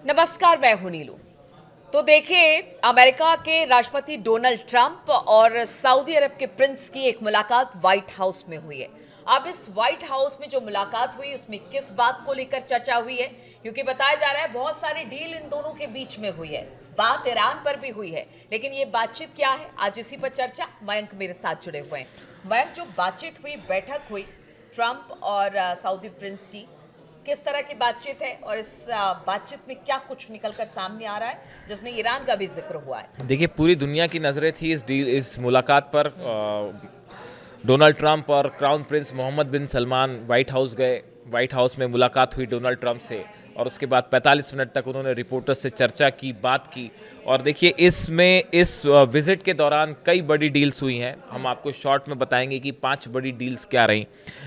नमस्कार, मैं हूं नीलू। तो देखिए, अमेरिका के राष्ट्रपति डोनाल्ड ट्रंप और सऊदी अरब के प्रिंस की एक मुलाकात व्हाइट हाउस में हुई है। अब इस व्हाइट हाउस में जो मुलाकात हुई उसमें किस बात को लेकर चर्चा हुई है, क्योंकि बताया जा रहा है बहुत सारी डील इन दोनों के बीच में हुई है। बात ईरान पर भी हुई है, लेकिन ये बातचीत क्या है, आज इसी पर चर्चा। मयंक मेरे साथ जुड़े हुए हैं। मयंक, जो बातचीत हुई, बैठक हुई ट्रंप और सऊदी प्रिंस की, किस तरह की बातचीत है और इस बातचीत में क्या कुछ निकलकर सामने आ रहा है, जिसमें ईरान का भी जिक्र हुआ है? देखिए, पूरी दुनिया की नज़रें थी इस मुलाकात पर। डोनाल्ड ट्रंप और क्राउन प्रिंस मोहम्मद बिन सलमान वाइट हाउस गए। वाइट हाउस में मुलाकात हुई डोनाल्ड ट्रंप से और उसके बाद 45 मिनट तक उन्होंने रिपोर्टर्स से चर्चा की, बात की। और देखिए, इस विज़िट के दौरान कई बड़ी डील्स हुई हैं। हम आपको शॉर्ट में बताएंगे कि 5 बड़ी डील्स क्या रहीं।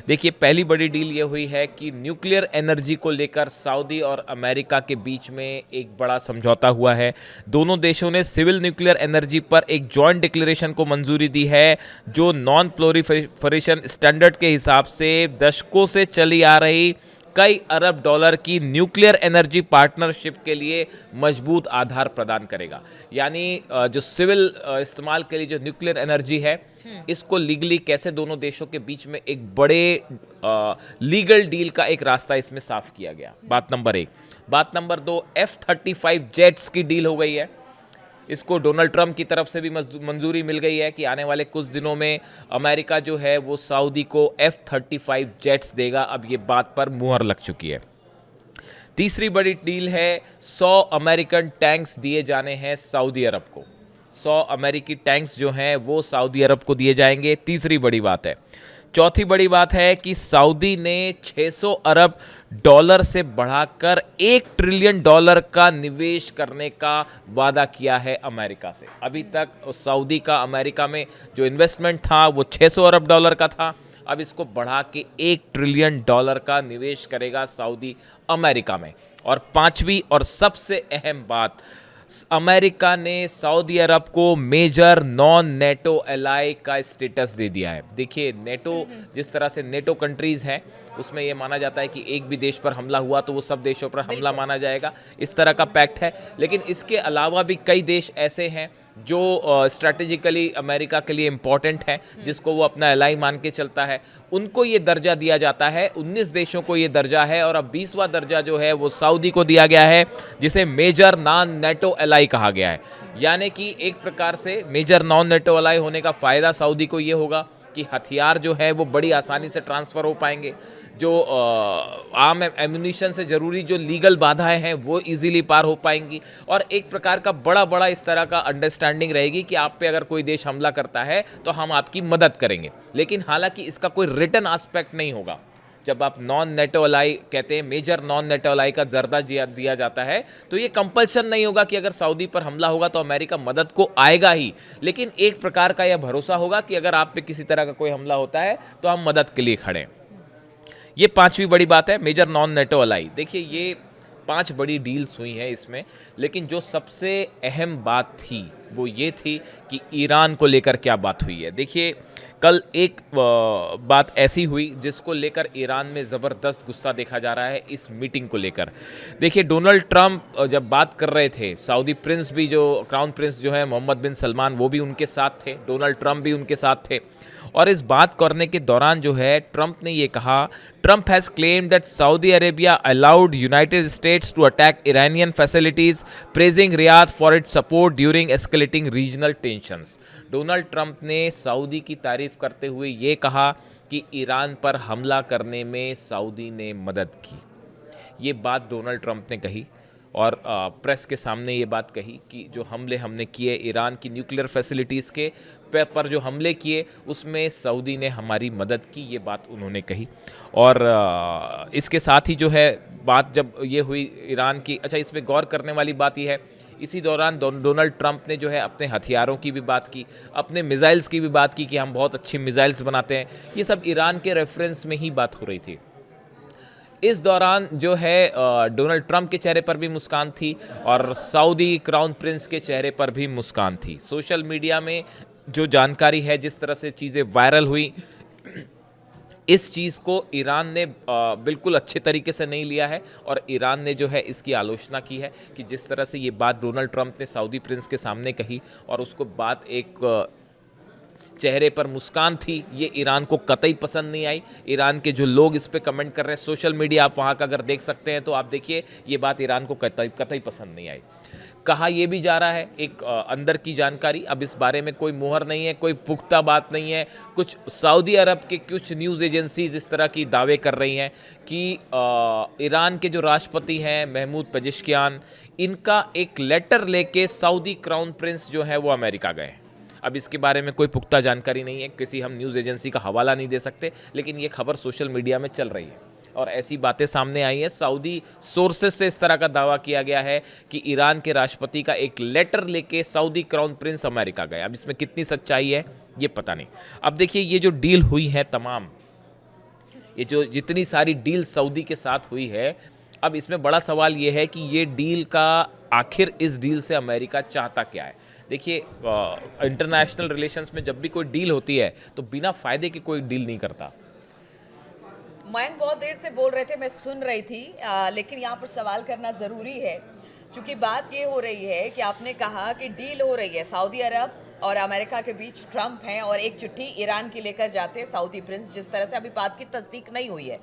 देखिए, पहली बड़ी डील ये हुई है कि न्यूक्लियर एनर्जी को लेकर सऊदी और अमेरिका के बीच में एक बड़ा समझौता हुआ है। दोनों देशों ने सिविल न्यूक्लियर एनर्जी पर एक जॉइंट डिक्लेरेशन को मंजूरी दी है, जो नॉन प्रोलिफरेशन स्टैंडर्ड के हिसाब से दशकों से चली आ रही कई अरब डॉलर की न्यूक्लियर एनर्जी पार्टनरशिप के लिए मजबूत आधार प्रदान करेगा। यानी जो सिविल इस्तेमाल के लिए जो न्यूक्लियर एनर्जी है, इसको लीगली कैसे दोनों देशों के बीच में एक बड़े लीगल डील का एक रास्ता इसमें साफ किया गया। बात नंबर 1। बात नंबर 2, F-35 जेट्स की डील हो गई है। इसको डोनाल्ड ट्रंप की तरफ से भी मंजूरी मिल गई है कि आने वाले कुछ दिनों में अमेरिका जो है वो सऊदी को F-35 जेट्स देगा। अब ये बात पर मुहर लग चुकी है। तीसरी बड़ी डील है, 100 अमेरिकन टैंक्स दिए जाने हैं सऊदी अरब को। 100 अमेरिकी टैंक्स जो हैं वो सऊदी अरब को दिए जाएंगे। तीसरी बड़ी बात है। चौथी बड़ी बात है कि सऊदी ने 600 अरब डॉलर से बढ़ाकर $1 ट्रिलियन का निवेश करने का वादा किया है अमेरिका से। अभी तक सऊदी का अमेरिका में जो इन्वेस्टमेंट था वो 600 अरब डॉलर का था। अब इसको बढ़ा के $1 ट्रिलियन का निवेश करेगा सऊदी अमेरिका में। और पांचवी और सबसे अहम बात, अमेरिका ने सऊदी अरब को मेजर नॉन नेटो एलाई का स्टेटस दे दिया है। देखिए, नेटो जिस तरह से नेटो कंट्रीज़ हैं उसमें यह माना जाता है कि एक भी देश पर हमला हुआ तो वो सब देशों पर हमला माना जाएगा, इस तरह का पैक्ट है। लेकिन इसके अलावा भी कई देश ऐसे हैं जो स्ट्रैटेजिकली अमेरिका के लिए इम्पॉर्टेंट है, जिसको वो अपना एलाई मान के चलता है। उनको ये दर्जा दिया जाता है। 19 देशों को ये दर्जा है और अब 20वां दर्जा जो है वो सऊदी को दिया गया है, जिसे मेजर नॉन नेटो एलाई कहा गया है। यानी कि एक प्रकार से मेजर नॉन नेटो एलाई होने का फ़ायदा सऊदी को ये होगा कि हथियार जो है वो बड़ी आसानी से ट्रांसफ़र हो पाएंगे। जो आम एम्यूनिशन से ज़रूरी जो लीगल बाधाएं हैं वो इजीली पार हो पाएंगी। और एक प्रकार का बड़ा इस तरह का अंडरस्टैंडिंग रहेगी कि आप पे अगर कोई देश हमला करता है तो हम आपकी मदद करेंगे। लेकिन हालांकि इसका कोई रिटन एस्पेक्ट नहीं होगा। जब आप नॉन नेटो एलाई कहते हैं, मेजर नॉन नेटो एलाई का दर्जा दिया जाता है, तो ये कंपल्शन नहीं होगा कि अगर सऊदी पर हमला होगा तो अमेरिका मदद को आएगा ही। लेकिन एक प्रकार का यह भरोसा होगा कि अगर आप पे किसी तरह का कोई हमला होता है तो हम मदद के लिए खड़े हैं। ये पांचवी बड़ी बात है, मेजर नॉन नेटो एलाई। देखिए, ये 5 बड़ी डील्स हुई हैं इसमें, लेकिन जो सबसे अहम बात थी वो ये थी कि ईरान को लेकर क्या बात हुई है। देखिए, कल एक बात ऐसी हुई जिसको लेकर ईरान में ज़बरदस्त गुस्सा देखा जा रहा है इस मीटिंग को लेकर। देखिए, डोनाल्ड ट्रंप जब बात कर रहे थे, सऊदी प्रिंस भी, जो क्राउन प्रिंस जो है मोहम्मद बिन सलमान, वो भी उनके साथ थे, डोनाल्ड ट्रंप भी उनके साथ थे। और इस बात करने के दौरान जो है ट्रंप ने ये कहा, Trump has claimed that Saudi Arabia allowed United States to attack Iranian facilities, praising Riyadh for its support during escalating regional tensions. Donald Trump ने सऊदी की तारीफ करते हुए ये कहा कि ईरान पर हमला करने में सऊदी ने मदद की। ये बात डोनाल्ड ट्रंप ने कही और प्रेस के सामने ये बात कही कि जो हमले हमने किए ईरान की न्यूक्लियर फैसिलिटीज़ के पर जो हमले किए उसमें सऊदी ने हमारी मदद की, ये बात उन्होंने कही। और इसके साथ ही जो है बात जब ये हुई ईरान की, अच्छा, इसमें गौर करने वाली बात यह है, इसी दौरान डोनाल्ड ट्रंप ने जो है अपने हथियारों की भी बात की, अपने मिसाइल्स की भी बात की कि हम बहुत अच्छी मिसाइल्स बनाते हैं। ये सब ईरान के रेफरेंस में ही बात हो रही थी। इस दौरान जो है डोनाल्ड ट्रंप के चेहरे पर भी मुस्कान थी और सऊदी क्राउन प्रिंस के चेहरे पर भी मुस्कान थी। सोशल मीडिया में जो जानकारी है, जिस तरह से चीज़ें वायरल हुई, इस चीज़ को ईरान ने बिल्कुल अच्छे तरीके से नहीं लिया है और ईरान ने जो है इसकी आलोचना की है कि जिस तरह से ये बात डोनाल्ड ट्रंप ने सऊदी प्रिंस के सामने कही और उसको बात एक चेहरे पर मुस्कान थी, ये ईरान को कतई पसंद नहीं आई। ईरान के जो लोग इस पे कमेंट कर रहे हैं सोशल मीडिया, आप वहाँ का अगर देख सकते हैं तो आप देखिए ये बात ईरान को कतई पसंद नहीं आई। कहा यह भी जा रहा है, एक अंदर की जानकारी, अब इस बारे में कोई मुहर नहीं है, कोई पुख्ता बात नहीं है, कुछ सऊदी अरब के कुछ न्यूज़ एजेंसीज इस तरह की दावे कर रही हैं कि ईरान के जो राष्ट्रपति हैं महमूद पेजेश्कियान, इनका एक लेटर लेके सऊदी क्राउन प्रिंस जो है वो अमेरिका गए। अब इसके बारे में कोई पुख्ता जानकारी नहीं है, किसी हम न्यूज़ एजेंसी का हवाला नहीं दे सकते, लेकिन ये खबर सोशल मीडिया में चल रही है और ऐसी बातें सामने आई हैं। सऊदी सोर्सेस से इस तरह का दावा किया गया है कि ईरान के राष्ट्रपति का एक लेटर लेके सऊदी क्राउन प्रिंस अमेरिका गए। अब इसमें कितनी सच्चाई है ये पता नहीं। अब देखिए ये जो डील हुई है तमाम, ये जो जितनी सारी डील सऊदी के साथ हुई है, अब इसमें बड़ा सवाल ये है कि ये डील का आखिर इस डील से अमेरिका चाहता क्या है। देखिए इंटरनेशनल रिलेशंस में जब भी कोई डील होती है तो बिना फ़ायदे की कोई डील नहीं करता। मयंक बहुत देर से बोल रहे थे, मैं सुन रही थी, लेकिन यहाँ पर सवाल करना ज़रूरी है क्योंकि बात ये हो रही है कि आपने कहा कि डील हो रही है, सऊदी अरब और अमेरिका के बीच ट्रंप हैं और एक चिट्ठी ईरान की लेकर जाते हैं सऊदी प्रिंस। जिस तरह से अभी बात की तस्दीक नहीं हुई है,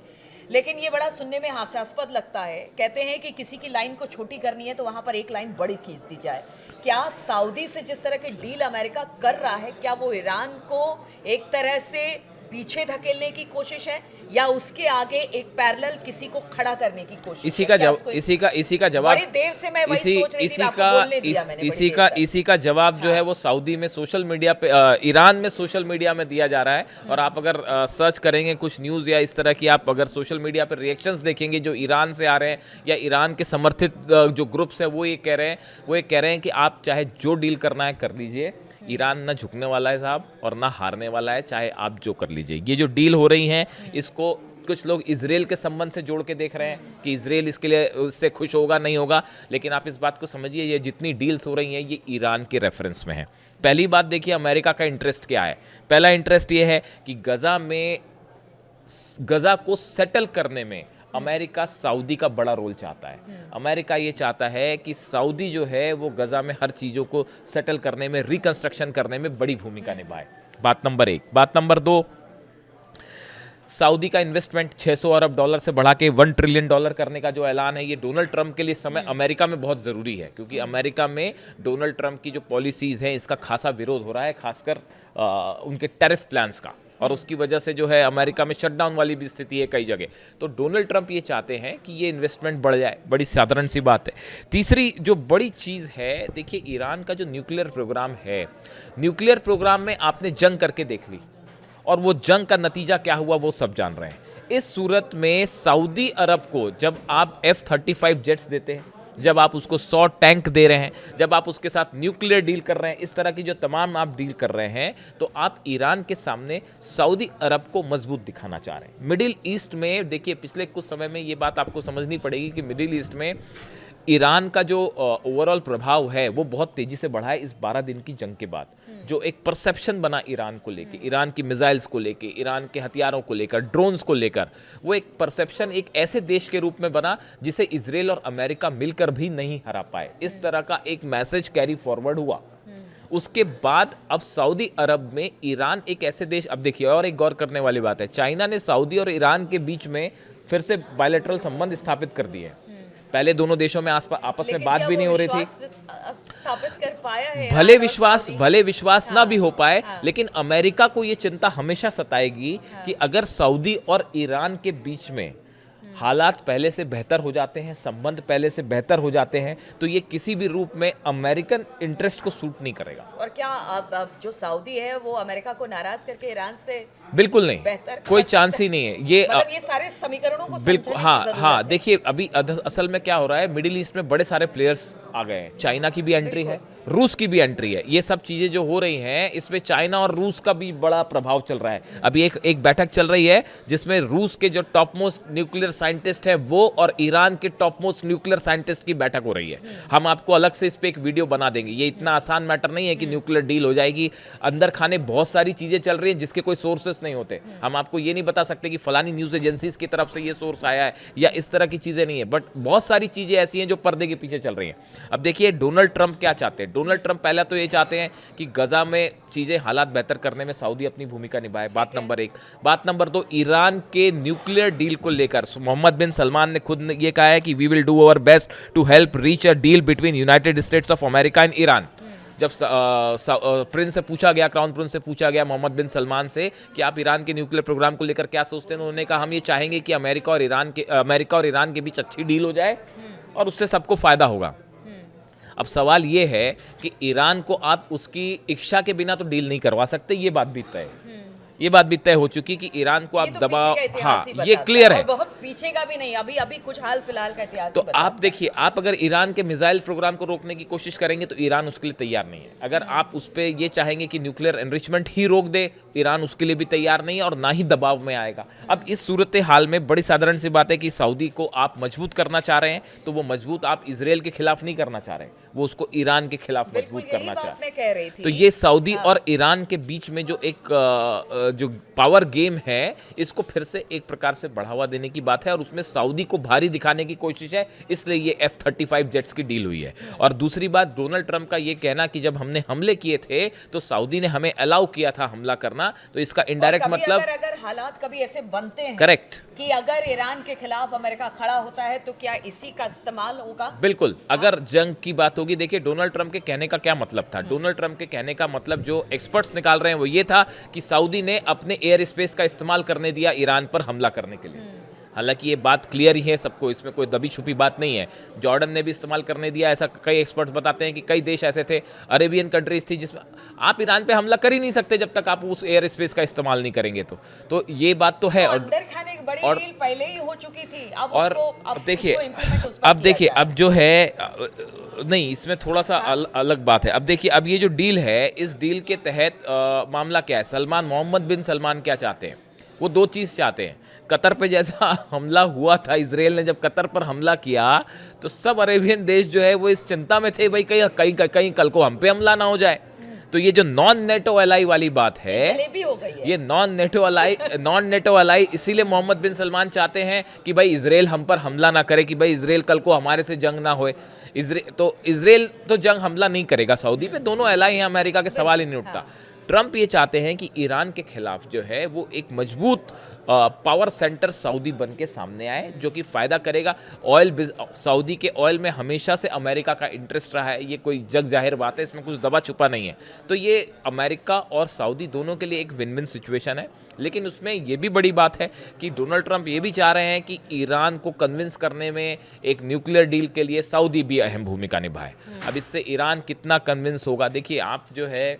लेकिन ये बड़ा सुनने में हास्यास्पद लगता है। कहते हैं कि किसी की लाइन को छोटी करनी है तो वहाँ पर एक लाइन बड़ी खींच दी जाए। क्या सऊदी से जिस तरह की डील अमेरिका कर रहा है, क्या वो ईरान को एक तरह से पीछे धकेलने की कोशिश है या उसके आगे एक पैरेलल किसी को खड़ा करने की कोशिश? इसी का जवाब बड़ी देर से मैं वही सोच रही थी, आपको बोलने दिया मैंने। इसी का जवाब जो है वो सऊदी में सोशल मीडिया पे, ईरान में सोशल मीडिया में दिया जा रहा है। और आप अगर सर्च करेंगे कुछ न्यूज़ या इस तरह की, आप अगर सोशल मीडिया पर रिएक्शंस देखेंगे जो ईरान से आ रहे हैं या ईरान के समर्थित जो ग्रुप्स हैं वो ये कह रहे हैं कि आप चाहे जो डील करना है कर लीजिए, ईरान ना झुकने वाला है साहब और ना हारने वाला है, चाहे आप जो कर लीजिए। ये जो डील हो रही हैं इसको कुछ लोग इजराइल के संबंध से जोड़ के देख रहे हैं कि इजराइल इसके लिए उससे खुश होगा नहीं होगा, लेकिन आप इस बात को समझिए ये जितनी डील्स हो रही हैं ये ईरान के रेफरेंस में है। पहली बात देखिए अमेरिका का इंटरेस्ट क्या है। पहला इंटरेस्ट ये है कि गजा को सेटल करने में अमेरिका सऊदी का बड़ा रोल चाहता है। अमेरिका ये चाहता है कि सऊदी जो है वो गजा में हर चीज़ों को सेटल करने में, रिकंस्ट्रक्शन करने में बड़ी भूमिका निभाए। बात नंबर 1। बात नंबर 2, सऊदी का इन्वेस्टमेंट $600 अरब से बढ़ा के $1 ट्रिलियन करने का जो ऐलान है, ये डोनाल्ड ट्रंप के लिए समय अमेरिका में बहुत ज़रूरी है क्योंकि अमेरिका में डोनाल्ड ट्रंप की जो पॉलिसीज़ हैं इसका खासा विरोध हो रहा है, खासकर उनके टैरिफ प्लान्स का, और उसकी वजह से जो है अमेरिका में शटडाउन वाली भी स्थिति है कई जगह। तो डोनाल्ड ट्रंप ये चाहते हैं कि ये इन्वेस्टमेंट बढ़ जाए, बड़ी साधारण सी बात है। तीसरी जो बड़ी चीज़ है, देखिए ईरान का जो न्यूक्लियर प्रोग्राम है, न्यूक्लियर प्रोग्राम में आपने जंग करके देख ली और वो जंग का नतीजा क्या हुआ वो सब जान रहे हैं। इस सूरत में सऊदी अरब को जब आप F-35 जेट्स देते हैं, जब आप उसको 100 टैंक दे रहे हैं, जब आप उसके साथ न्यूक्लियर डील कर रहे हैं, इस तरह की जो तमाम आप डील कर रहे हैं, तो आप ईरान के सामने सऊदी अरब को मजबूत दिखाना चाह रहे हैं। मिडिल ईस्ट में देखिए पिछले कुछ समय में ये बात आपको समझनी पड़ेगी कि मिडिल ईस्ट में ईरान का जो ओवरऑल प्रभाव है वो बहुत तेज़ी से बढ़ा है इस 12 दिन की जंग के बाद। जो एक परसेप्शन बना ईरान को लेके, ईरान की मिसाइल्स को लेके, ईरान के हथियारों को लेकर, ड्रोन्स को लेकर, वो एक परसेप्शन एक ऐसे देश के रूप में बना जिसे इजराइल और अमेरिका मिलकर भी नहीं हरा पाए। इस तरह का एक मैसेज कैरी फॉरवर्ड हुआ। उसके बाद अब सऊदी अरब में ईरान एक ऐसे देश, अब देखिए और एक गौर करने वाली बात है, चाइना ने सऊदी और ईरान के बीच में फिर से बायलैटरल संबंध स्थापित कर दिए। पहले दोनों देशों में आपस में बात भी नहीं हो रही थी। स्थापित कर पाया है, भले विश्वास ना भी हो पाए, लेकिन अमेरिका को ये चिंता हमेशा सताएगी कि अगर सऊदी और ईरान के बीच में हालात पहले से बेहतर हो जाते हैं, संबंध पहले से बेहतर हो जाते हैं, तो ये किसी भी रूप में अमेरिकन इंटरेस्ट को सूट नहीं करेगा। और क्या अब जो सऊदी है वो अमेरिका को नाराज करके ईरान से बिल्कुल नहीं, कोई चांस ही नहीं है। ये मतलब ये सारे समीकरणों को बिल्कुल, हाँ देखिए अभी असल में क्या हो रहा है, मिडिल ईस्ट में बड़े सारे प्लेयर्स आ गए हैं। चाइना की भी एंट्री है, रूस की भी एंट्री है। ये सब चीज़ें जो हो रही हैं इसमें चाइना और रूस का भी बड़ा प्रभाव चल रहा है। अभी एक बैठक चल रही है जिसमें रूस के जो टॉप मोस्ट न्यूक्लियर साइंटिस्ट हैं वो और ईरान के टॉप मोस्ट न्यूक्लियर साइंटिस्ट की बैठक हो रही है। हम आपको अलग से इस पर एक वीडियो बना देंगे। ये इतना आसान मैटर नहीं है कि न्यूक्लियर डील हो जाएगी। अंदर खाने बहुत सारी चीज़ें चल रही हैं जिसके कोई सोर्सेस सोर्सेस नहीं होते, हम आपको ये नहीं बता सकते कि फलानी न्यूज़ एजेंसीज की तरफ से ये सोर्स आया है या इस तरह की चीज़ें नहीं है, बट बहुत सारी चीज़ें ऐसी हैं जो पर्दे के पीछे चल रही हैं। अब देखिए डोनाल्ड ट्रंप क्या चाहते हैं। डोनाल्ड ट्रंप पहला तो ये चाहते हैं कि गजा में चीज़ें हालात बेहतर करने में सऊदी अपनी भूमिका निभाए, बात नंबर एक। बात नंबर दो, ईरान के न्यूक्लियर डील को लेकर मोहम्मद बिन सलमान ने खुद ये कहा है कि we will do our best to help reach a deal between United States of America and Iran. जब प्रिंस से पूछा गया, क्राउन प्रिंस से पूछा गया मोहम्मद बिन सलमान से कि आप ईरान के न्यूक्लियर प्रोग्राम को लेकर क्या सोचते हैं, उन्होंने कहा हम ये चाहेंगे कि अमेरिका और ईरान के बीच अच्छी डील हो जाए और उससे सबको फायदा होगा। अब सवाल ये है कि ईरान को आप उसकी इच्छा के बिना तो डील नहीं करवा सकते, ये बात भी तय है, ये बात भी तय हो चुकी कि ईरान को आप तो दबाव, पीछे का इतिहास हाँ ही ये बताता क्लियर है। और बहुत पीछे का भी नहीं, अभी अभी कुछ हाल फिलहाल का इतिहास तो ही बताता आप देखिए, आप अगर ईरान के मिसाइल प्रोग्राम को रोकने की कोशिश करेंगे तो ईरान उसके लिए तैयार नहीं है। अगर आप उस पर ये चाहेंगे कि न्यूक्लियर एनरिचमेंट ही रोक दे, ईरान उसके लिए भी तैयार नहीं है और ना ही दबाव में आएगा। अब इस सूरत हाल में बड़ी साधारण सी बात है कि सऊदी को आप मजबूत करना चाह रहे हैं तो वो मजबूत आप इसराइल के खिलाफ नहीं करना चाह रहे हैं, वो उसको ईरान के खिलाफ बिल्कुल मजबूत यही करना बात चाह रहे मैं कह रही हैं। थी। तो ये सऊदी और ईरान के बीच में जो एक जो पावर गेम है, इसको फिर से एक प्रकार से बढ़ावा देने की बात है और उसमें सऊदी को भारी दिखाने की कोशिश है, इसलिए ये F-35 जेट्स की डील हुई है। और दूसरी बात, डोनाल्ड ट्रंप का ये कहना कि जब हमने हमले किए थे तो सऊदी ने हमें अलाउ किया था हमला करना, तो इसका इनडायरेक्ट मतलब अगर हालात कभी ऐसे बनते हैं करेक्ट कि अगर ईरान के खिलाफ अमेरिका खड़ा होता है तो क्या इसी का इस्तेमाल होगा? बिल्कुल, अगर जंग की बात होगी। देखिए डोनाल्ड ट्रंप के कहने का क्या मतलब था। डोनाल्ड ट्रंप के कहने का मतलब जो एक्सपर्ट्स निकाल रहे हैं वो ये था कि सऊदी ने अपने एयर स्पेस का इस्तेमाल करने दिया ईरान पर हमला करने के लिए। हालांकि ये बात क्लियर ही है सबको, इसमें कोई दबी छुपी बात नहीं है। जॉर्डन ने भी इस्तेमाल करने दिया, ऐसा कई एक्सपर्ट्स बताते हैं कि कई देश ऐसे थे, अरेबियन कंट्रीज थी जिसमें आप ईरान पे हमला कर ही नहीं सकते जब तक आप उस एयर स्पेस का इस्तेमाल नहीं करेंगे। तो ये बात तो है। तो अंदर खाने की बड़ी डील पहले ही हो चुकी थी, अब देखिए, अब देखिए अब जो है नहीं, इसमें थोड़ा सा अलग बात है। अब देखिए, अब ये जो डील है, इस डील के तहत मामला क्या है, मोहम्मद बिन सलमान क्या चाहते हैं, वो दो चीज़ चाहते हैं। कतर पे जैसा हमला हुआ था, इजराइल ने जब कतर पर हमला किया तो सब अरेबियन देश जो है वो इस चिंता में थे, भाई कहीं कल को हम पे हमला ना हो जाए। तो ये जो नॉन नेटो एलाई वाली बात है, जलेबी हो गई है। ये नॉन नेटो एलाई इसीलिए मोहम्मद बिन सलमान चाहते हैं कि भाई इजराइल हम पर हमला ना करे, कि भाई इजराइल कल को हमारे से जंग ना होए। इजराइल तो जंग हमला नहीं करेगा सऊदी पे, दोनों एलाई हैं, अमेरिका के सवाल ही नहीं उठता। ट्रंप ये चाहते हैं कि ईरान के खिलाफ जो है वो एक मजबूत पावर सेंटर सऊदी बन के सामने आए, जो कि फ़ायदा करेगा। सऊदी के ऑयल में हमेशा से अमेरिका का इंटरेस्ट रहा है, ये कोई जग जाहिर बात है, इसमें कुछ दबा छुपा नहीं है। तो ये अमेरिका और सऊदी दोनों के लिए एक विन विन सिचुएशन है। लेकिन उसमें ये भी बड़ी बात है कि डोनाल्ड ट्रंप ये भी चाह रहे हैं कि ईरान को कन्विंस करने में एक न्यूक्लियर डील के लिए सऊदी भी अहम भूमिका निभाए। अब इससे ईरान कितना कन्विंस होगा, देखिए आप जो है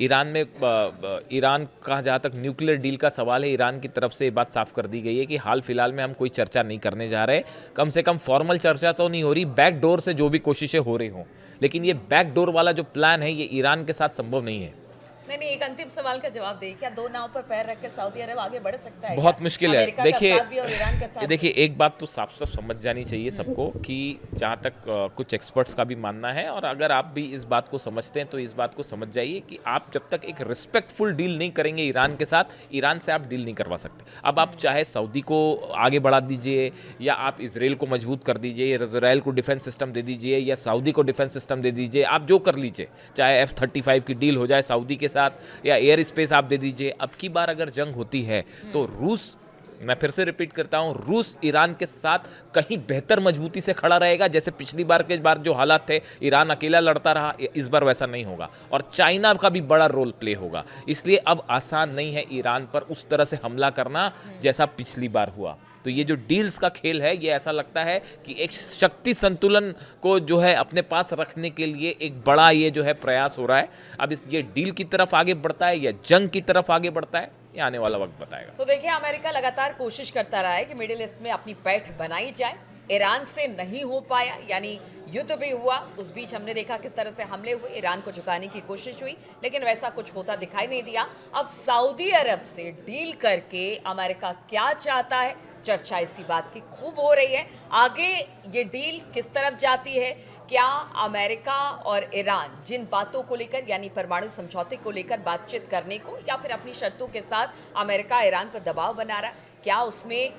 ईरान का जहाँ तक न्यूक्लियर डील का सवाल है, ईरान की तरफ से ये बात साफ कर दी गई है कि हाल फिलहाल में हम कोई चर्चा नहीं करने जा रहे। कम से कम फॉर्मल चर्चा तो नहीं हो रही, बैक डोर से जो भी कोशिशें हो रही हों, लेकिन ये बैक डोर वाला जो प्लान है ये ईरान के साथ संभव नहीं है। नहीं, एक अंतिम सवाल का जवाब दे, क्या दो नाव पर पैर रख के सऊदी अरब आगे बढ़ सकता है? बहुत मुश्किल है। देखिए एक बात तो साफ साफ समझ जानी चाहिए सबको कि जहाँ तक कुछ एक्सपर्ट्स का भी मानना है, और अगर आप भी इस बात को समझते हैं तो इस बात को समझ जाइए कि आप जब तक एक रिस्पेक्टफुल डील नहीं करेंगे ईरान के साथ, ईरान से आप डील नहीं करवा सकते। अब आप चाहे सऊदी को आगे बढ़ा दीजिए, या आप इसराइल को मजबूत कर दीजिए, इसराइल को डिफेंस सिस्टम दे दीजिए, या सऊदी को डिफेंस सिस्टम दे दीजिए, आप जो कर लीजिए, चाहे F-35 की डील हो जाए सऊदी के साथ या एयर स्पेस आप दे दीजिए। अब की बार अगर जंग होती है तो रूस, मैं फिर से रिपीट करता हूं, रूस ईरान के साथ कहीं बेहतर मजबूती से खड़ा रहेगा। जैसे पिछली बार के बार जो हालात थे, ईरान अकेला लड़ता रहा, इस बार वैसा नहीं होगा, और चाइना का भी बड़ा रोल प्ले होगा। इसलिए अब आसान नहीं है ईरान पर उस तरह से हमला करना जैसा पिछली बार हुआ। तो ये जो डील्स का खेल है, ये ऐसा लगता है कि एक शक्ति संतुलन को जो है अपने पास रखने के लिए एक बड़ा ये जो है प्रयास हो रहा है। अब ये डील की तरफ आगे बढ़ता है या जंग की तरफ आगे बढ़ता है, ये आने वाला वक्त बताएगा। तो देखिए, अमेरिका लगातार कोशिश करता रहा है कि मिडिल ईस्ट में अपनी पैठ बनाई जाए। ईरान से नहीं हो पाया, यानी युद्ध भी हुआ, उस बीच हमने देखा किस तरह से हमले हुए, ईरान को झुकाने की कोशिश हुई, लेकिन वैसा कुछ होता दिखाई नहीं दिया। अब सऊदी अरब से डील करके अमेरिका क्या चाहता है, चर्चा इसी बात की खूब हो रही है। आगे ये डील किस तरफ जाती है, क्या अमेरिका और ईरान जिन बातों को लेकर यानी परमाणु समझौते को लेकर बातचीत करने को या फिर अपनी शर्तों के साथ अमेरिका ईरान पर दबाव बना रहा है, क्या उसमें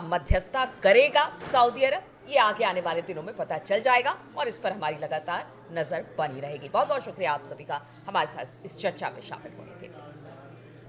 मध्यस्थता करेगा सऊदी अरब, ये आगे आने वाले दिनों में पता चल जाएगा और इस पर हमारी लगातार नजर बनी रहेगी। बहुत बहुत शुक्रिया आप सभी का हमारे साथ इस चर्चा में शामिल होने के लिए।